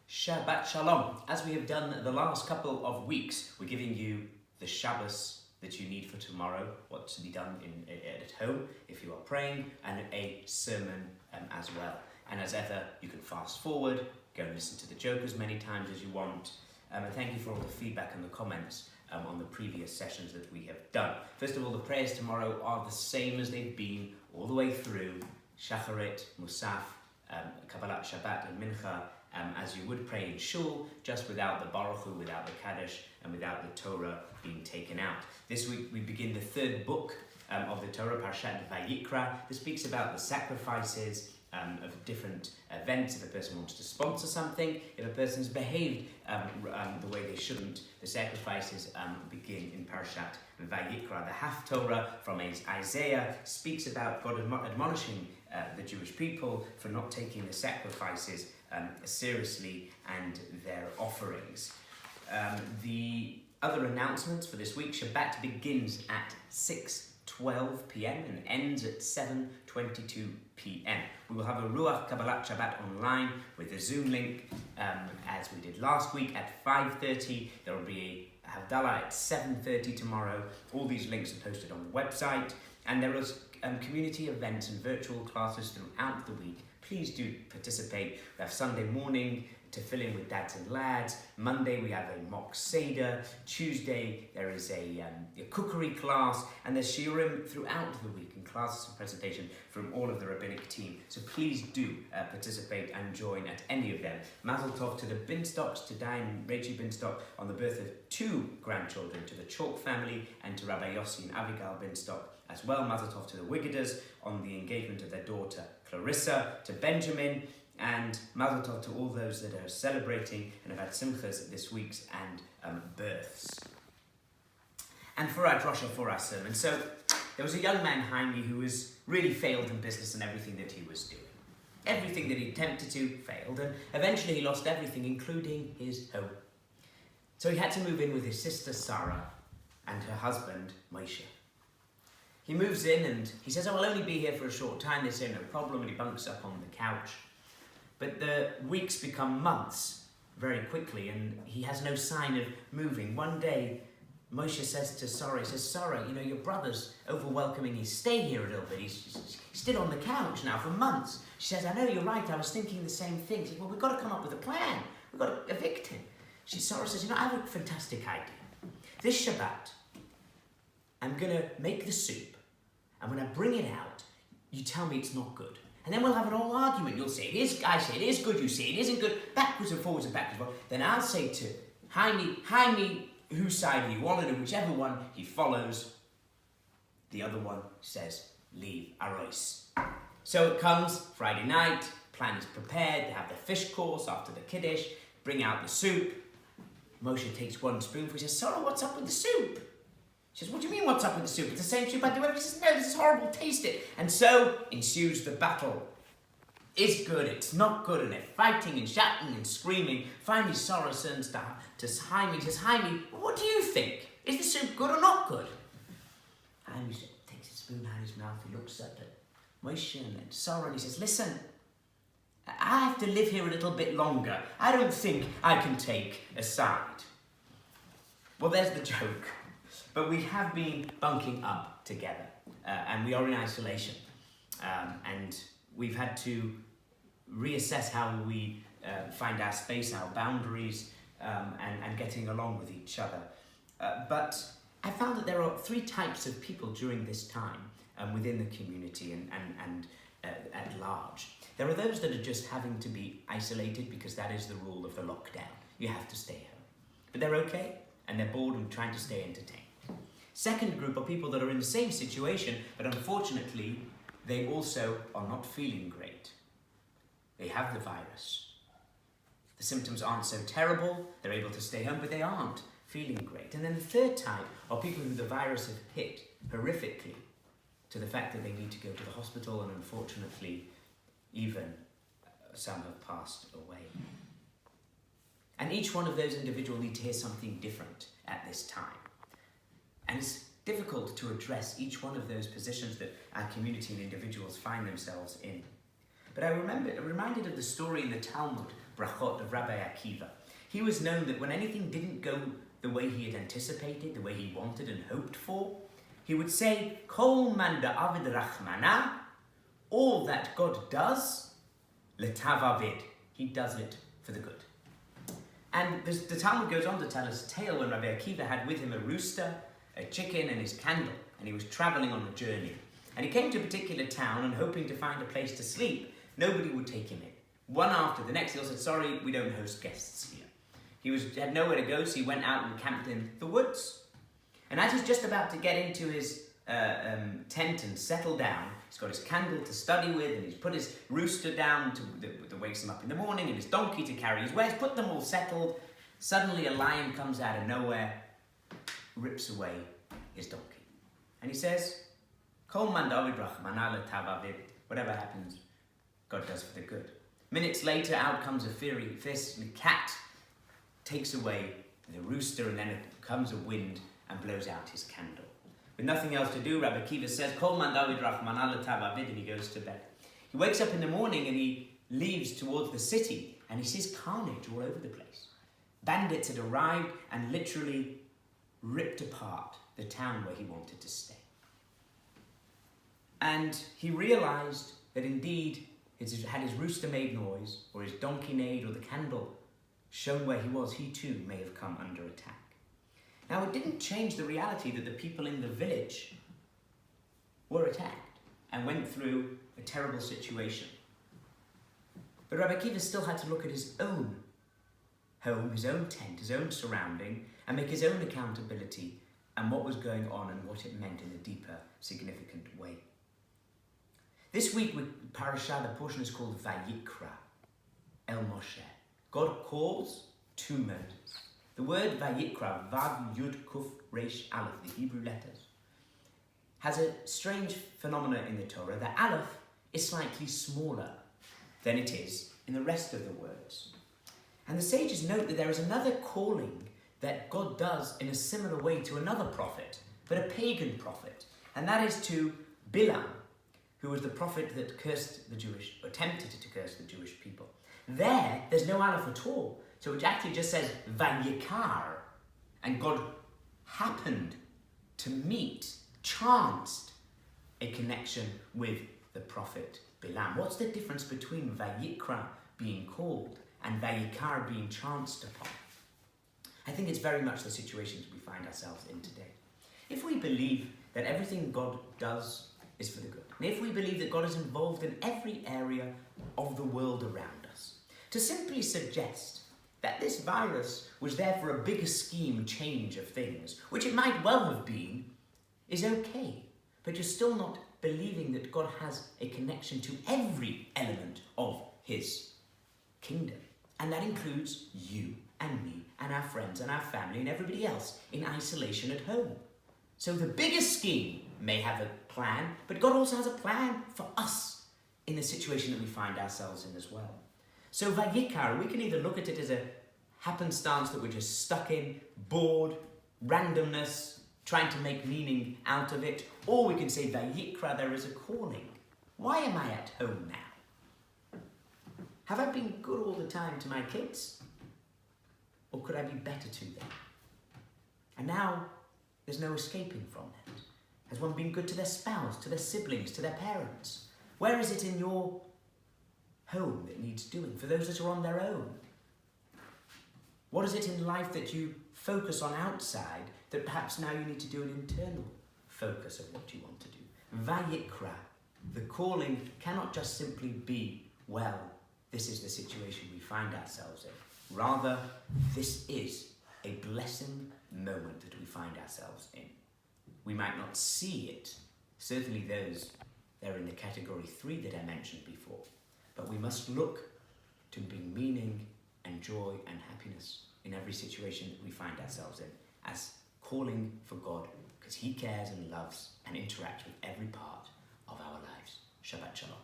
Shabbat Shalom. As we have done the last couple of weeks, we're giving you the Shabbos that you need for tomorrow, what to be done at home if you are praying, and a sermon as well. And as ever, you can fast forward, go and listen to the joke as many times as you want. And thank you for all the feedback and the comments on the previous sessions that we have done. First of all, the prayers tomorrow are the same as they've been all the way through. Shacharit, Musaf, Kabbalat Shabbat and Mincha, as you would pray in Shul, just without the Baruch Hu, without the Kaddish, and without the Torah being taken out. This week we begin the third book of the Torah, Shabbat Vayikra. This speaks about the sacrifices of different events. If a person wants to sponsor something, if a person's behaved the way they shouldn't, the sacrifices begin in Parashat Vayikra. The Haftorah from Isaiah speaks about God admonishing the Jewish people for not taking the sacrifices seriously and their offerings. The other announcements for this week: Shabbat begins at 6:12 p.m. and ends at 7:22 p.m. We will have a Ruach Kabbalat Shabbat online with a Zoom link as we did last week at 5:30. There will be a Havdalah at 7:30 tomorrow. All these links are posted on the website, and there is community events and virtual classes throughout the week. Please do participate. We have Sunday morning to fill in with dads and lads. Monday we have a mock Seder. Tuesday there is a cookery class, and there's shiurim throughout the week and classes and presentation from all of the rabbinic team. So please do participate and join at any of them. Mazel tov to the Binstocks, to Diane and Rachel Binstock on the birth of 2 grandchildren, to the Chalk family and to Rabbi Yossi and Abigail Binstock as well. Mazel tov to the Wiggaders on the engagement of their daughter Clarissa, to Benjamin, and Mazel tov to all those that are celebrating and have had simchas this week's and births. And for our drasha, for our sermon. So there was a young man, Jaime, who was really failed in business and everything that he was doing. Everything that he attempted to failed, and eventually he lost everything, including his home. So he had to move in with his sister Sarah and her husband Moshe. He moves in and he says, "Oh, I'll only be here for a short time." They say, "No problem," and he bunks up on the couch. But the weeks become months very quickly, and he has no sign of moving. One day, Moshe says to Sarah, "Sarah, your brother's over-welcoming you. Stay here a little bit. He's still on the couch now for months." She says, "I know, you're right. I was thinking the same thing." He says, "Well, we've got to come up with a plan. We've got to evict him." Sarah says, "I have a fantastic idea. This Shabbat, I'm going to make the soup, and when I bring it out, you tell me it's not good. And then we'll have an whole argument. You'll say it is, I say it is good, you say it isn't good, backwards and forwards and backwards and forwards. Then I'll say to Jaime, whose side are you on? And whichever one he follows, the other one says, leave arois." So it comes Friday night, plan is prepared, they have the fish course after the Kiddush, bring out the soup. Moshe takes one spoonful, he says, "Sarah, what's up with the soup?" She says, "What do you mean, what's up with the soup? It's the same soup I do every." He says, "No, this is horrible, taste it." And so ensues the battle. It's good, it's not good, and they're fighting and shouting and screaming. Finally, Sarah turns to Jaime and says, "Jaime, what do you think? Is the soup good or not good?" Jaime takes a spoon out of his mouth, he looks up at Moshe and then Sarah, and he says, "Listen, I have to live here a little bit longer. I don't think I can take a side." Well, there's the joke. But we have been bunking up together, and we are in isolation, and we've had to reassess how we find our space, our boundaries, and getting along with each other. But I found that there are 3 types of people during this time within the community and at large. There are those that are just having to be isolated because that is the rule of the lockdown. You have to stay home. But they're okay, and they're bored and trying to stay entertained. Second group are people that are in the same situation, but unfortunately, they also are not feeling great. They have the virus. The symptoms aren't so terrible, they're able to stay home, but they aren't feeling great. And then the third type are people who the virus have hit horrifically to the fact that they need to go to the hospital, and unfortunately, even some have passed away. And each one of those individuals need to hear something different at this time. And it's difficult to address each one of those positions that our community and individuals find themselves in. But I'm reminded of the story in the Talmud brachot of Rabbi Akiva. He was known that when anything didn't go the way he had anticipated, the way he wanted and hoped for, he would say, Kol man da'avid rachmana, all that God does, letavavid, he does it for the good. And the Talmud goes on to tell us a tale when Rabbi Akiva had with him a rooster, a chicken and his candle, and he was travelling on a journey. And he came to a particular town and hoping to find a place to sleep, nobody would take him in. One after the next, he all said, sorry, we don't host guests here. He had nowhere to go, so he went out and camped in the woods. And as he's just about to get into his tent and settle down, he's got his candle to study with, and he's put his rooster down that wakes him up in the morning, and his donkey to carry his wares, put them all settled. Suddenly a lion comes out of nowhere, rips away his donkey. And he says, Kol man David Rachmana letavavid, whatever happens, God does for the good. Minutes later, out comes a fiery fist, and the cat takes away the rooster, and then it comes a wind and blows out his candle. With nothing else to do, Rabbi Akiva says, Kol man David Rachmana letavavid, and he goes to bed. He wakes up in the morning and he leaves towards the city, and he sees carnage all over the place. Bandits had arrived and literally ripped apart the town where he wanted to stay. And he realized that indeed, had his rooster made noise, or his donkey neighed, or the candle shown where he was, he too may have come under attack. Now, it didn't change the reality that the people in the village were attacked and went through a terrible situation. But Rabbi Akiva still had to look at his own home, his own tent, his own surrounding, and make his own accountability and what was going on and what it meant in a deeper, significant way. This week with Parashah, the portion is called Vayikra, El Moshe. God calls two Moses. The word Vayikra, Vav Yud Kuf Resh Aleph, the Hebrew letters, has a strange phenomena in the Torah. The Aleph is slightly smaller than it is in the rest of the words. And the sages note that there is another calling that God does in a similar way to another prophet, but a pagan prophet, and that is to Bilam, who was the prophet that cursed the Jewish, or attempted to curse the Jewish people. There's no Aleph at all. So it actually just says Vayikar, and God happened to meet, chanced a connection with the prophet Bilam. What's the difference between Vayikra being called and Vayikar being chanced upon? I think it's very much the situations we find ourselves in today. If we believe that everything God does is for the good, and if we believe that God is involved in every area of the world around us, to simply suggest that this virus was there for a bigger scheme change of things, which it might well have been, is okay. But you're still not believing that God has a connection to every element of his kingdom. And that includes you and me and our friends and our family and everybody else in isolation at home. So the biggest scheme may have a plan, but God also has a plan for us in the situation that we find ourselves in as well. So Vayikar, we can either look at it as a happenstance that we're just stuck in, bored, randomness, trying to make meaning out of it, or we can say Vayikra, there is a calling. Why am I at home now? Have I been good all the time to my kids? Or could I be better to them? And now there's no escaping from that. Has one been good to their spouse, to their siblings, to their parents? Where is it in your home that needs doing for those that are on their own? What is it in life that you focus on outside that perhaps now you need to do an internal focus of what you want to do? Vayikra, the calling cannot just simply be, well, this is the situation we find ourselves in. Rather, this is a blessing moment that we find ourselves in. We might not see it, certainly those that are in the category 3 that I mentioned before, but we must look to bring meaning and joy and happiness in every situation that we find ourselves in as calling for God, because he cares and loves and interacts with every part of our lives. Shabbat Shalom.